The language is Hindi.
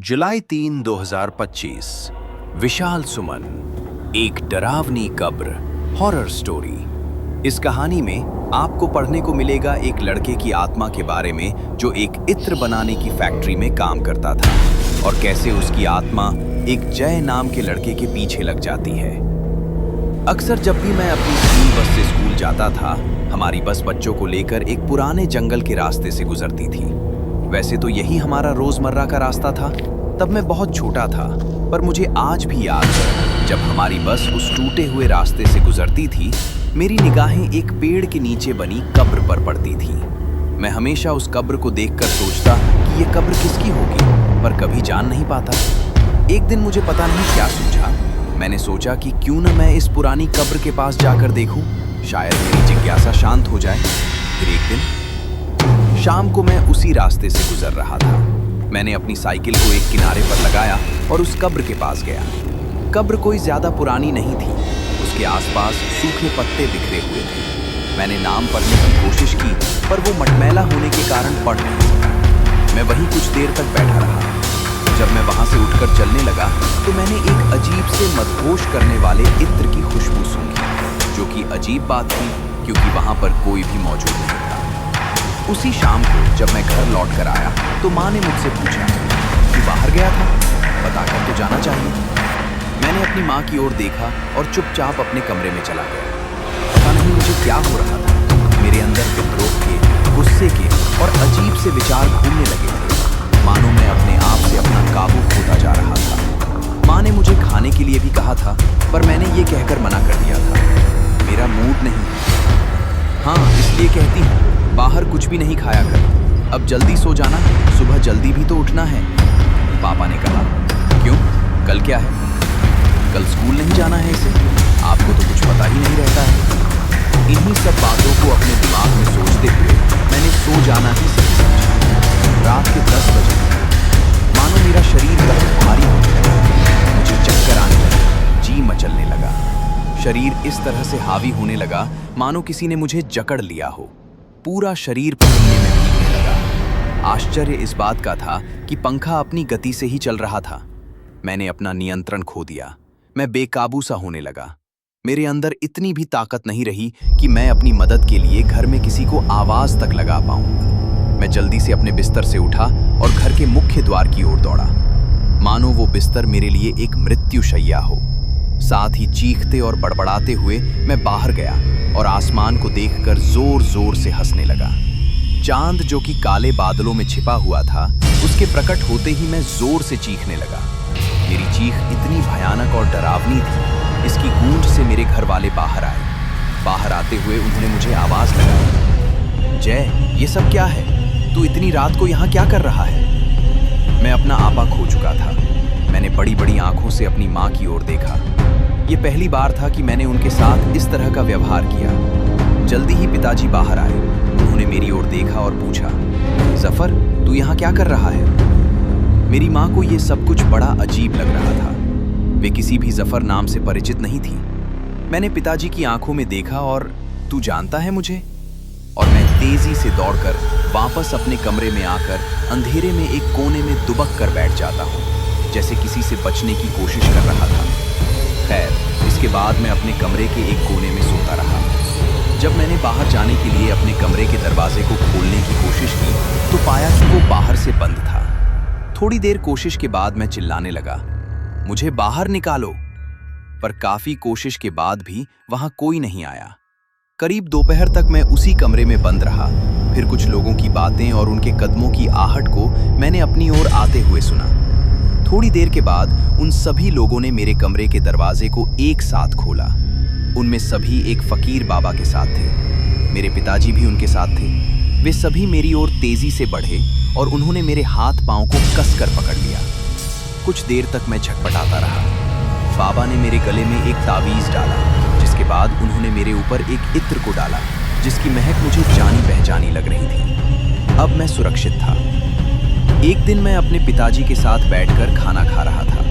जुलाई 3, 2025। विशाल सुमन, एक डरावनी कब्र, हॉरर स्टोरी। इस कहानी में आपको पढ़ने को मिलेगा एक लड़के की आत्मा के बारे में जो एक इत्र बनाने की फैक्ट्री में काम करता था और कैसे उसकी आत्मा एक जय नाम के लड़के के पीछे लग जाती है। अक्सर जब भी मैं अपनी स्कूल बस से स्कूल जाता था, हमारी बस बच्चों को लेकर एक पुराने जंगल के रास्ते से गुजरती थी। वैसे तो यही हमारा रोजमर्रा का रास्ता था। तब मैं बहुत छोटा था, पर मुझे आज भी याद है जब हमारी बस उस टूटे हुए रास्ते से गुजरती थी, मेरी निगाहें एक पेड़ के नीचे बनी कब्र पर पड़ती थी। मैं हमेशा उस कब्र को देखकर सोचता कि ये कब्र किसकी होगी, पर कभी जान नहीं पाता। एक दिन मुझे पता नहीं क्या सूझा, मैंने सोचा कि क्यों न मैं इस पुरानी कब्र के पास जाकर देखूं, शायद मेरी जिज्ञासा शांत हो जाए। फिर एक दिन शाम को मैं उसी रास्ते से गुजर रहा था। मैंने अपनी साइकिल को एक किनारे पर लगाया और उस कब्र के पास गया। कब्र कोई ज्यादा पुरानी नहीं थी, उसके आसपास सूखे पत्ते बिखरे हुए थे। मैंने नाम पढ़ने की कोशिश की, पर वो मटमैला होने के कारण पढ़ नहीं सका। मैं वहीं कुछ देर तक बैठा रहा। जब मैं वहां से उठकर चलने लगा तो मैंने एक अजीब से मदहोश करने वाले इत्र की खुशबू सूंघी, जो कि अजीब बात थी क्योंकि वहां पर कोई भी मौजूद नहीं था। उसी शाम को जब मैं घर लौट कर आया तो माँ ने मुझसे पूछा, तू बाहर गया था? बताकर तो जाना चाहिए। मैंने अपनी माँ की ओर देखा और चुपचाप अपने कमरे में चला गया। पता नहीं मुझे क्या हो रहा था। मेरे अंदर विद्रोह के, गुस्से के और अजीब से विचार घूमने लगे थे, मानो मैं अपने आप से अपना काबू खोता जा रहा था। माँ ने मुझे खाने के लिए भी कहा था, पर मैंने ये कहकर मना कर दिया था, मेरा मूड नहीं है। हाँ, इसलिए कहती हूँ, बाहर कुछ भी नहीं खाया कर। अब जल्दी सो जाना, सुबह जल्दी भी तो उठना है। पापा ने कहा, क्यों, कल क्या है? कल स्कूल नहीं जाना है इसे? आपको तो कुछ पता ही नहीं रहता है। इन्हीं सब बातों को अपने दिमाग में सोचते हुए मैंने सो जाना ही सही समझा। रात के 10 बजे मानो मेरा शरीर बहुत भारी हो गया, मुझे चक्कर आने लगा, जी मचलने लगा। शरीर इस तरह से हावी होने लगा मानो किसी ने मुझे जकड़ लिया हो। पूरा शरीर पसीने में भीगने लगा। आश्चर्य इस बात का था कि पंखा अपनी गति से ही चल रहा था। मैंने अपना नियंत्रण खो दिया। मैं बेकाबू सा होने लगा। मेरे अंदर इतनी भी ताकत नहीं रही कि मैं अपनी मदद के लिए घर में किसी को आवाज तक लगा पाऊं। मैं जल्दी से अपने बिस्तर से उठा और घर के मुख्य द्वार की ओर दौड़ा, मानो वो बिस्तर मेरे लिए एक मृत्युशैया हो। साथ ही चीखते और बड़बड़ाते हुए मैं बाहर गया और आसमान को देखकर जोर जोर से हंसने लगा। चांद जो कि काले बादलों में छिपा हुआ था, उसके प्रकट होते ही मैं जोर से चीखने लगा। मेरी चीख इतनी भयानक और डरावनी थी, इसकी गूंज से मेरे घर वाले बाहर आए। बाहर आते हुए उन्होंने मुझे आवाज लगाई, जय, ये सब क्या है? तू इतनी रात को यहाँ क्या कर रहा है? मैं अपना आपा खो चुका था। मैंने बड़ी बड़ी आंखों से अपनी माँ की ओर देखा। ये पहली बार था कि मैंने उनके साथ इस तरह का व्यवहार किया। जल्दी ही पिताजी बाहर आए। उन्होंने मेरी ओर देखा और पूछा, जफर, तू यहाँ क्या कर रहा है? मेरी माँ को ये सब कुछ बड़ा अजीब लग रहा था। वे किसी भी जफर नाम से परिचित नहीं थी। मैंने पिताजी की आंखों में देखा और तू जानता है मुझे? और मैं तेजी से दौड़कर वापस अपने कमरे में आकर अंधेरे में एक कोने में दुबक कर बैठ जाता हूँ, जैसे किसी से बचने की कोशिश कर रहा था। खैर, इसके बाद मैं अपने कमरे के एक कोने में सोता रहा। जब मैंने बाहर जाने के लिए अपने कमरे के दरवाजे को खोलने की कोशिश की तो पाया कि वो बाहर से बंद था। थोड़ी देर कोशिश के बाद मैं चिल्लाने लगा, मुझे बाहर निकालो, पर काफी कोशिश के बाद भी वहां कोई नहीं आया। करीब दोपहर तक मैं उसी कमरे में बंद रहा। फिर कुछ लोगों की बातें और उनके कदमों की आहट को मैंने अपनी ओर आते हुए सुना। थोड़ी देर के बाद उन सभी लोगों ने मेरे कमरे के दरवाजे को एक साथ खोला। उनमें सभी एक फकीर बाबा के साथ थे। मेरे पिताजी भी उनके साथ थे। वे सभी मेरी ओर तेजी से बढ़े और उन्होंने मेरे हाथ पांव को कसकर पकड़ लिया। कुछ देर तक मैं झटपटाता रहा। बाबा ने मेरे गले में एक तावीज डाला, जिसके बाद उन्होंने मेरे ऊपर एक इत्र को डाला, जिसकी महक मुझे जानी पहचानी लग रही थी। अब मैं सुरक्षित था। एक दिन मैं अपने पिताजी के साथ बैठकर खाना खा रहा था।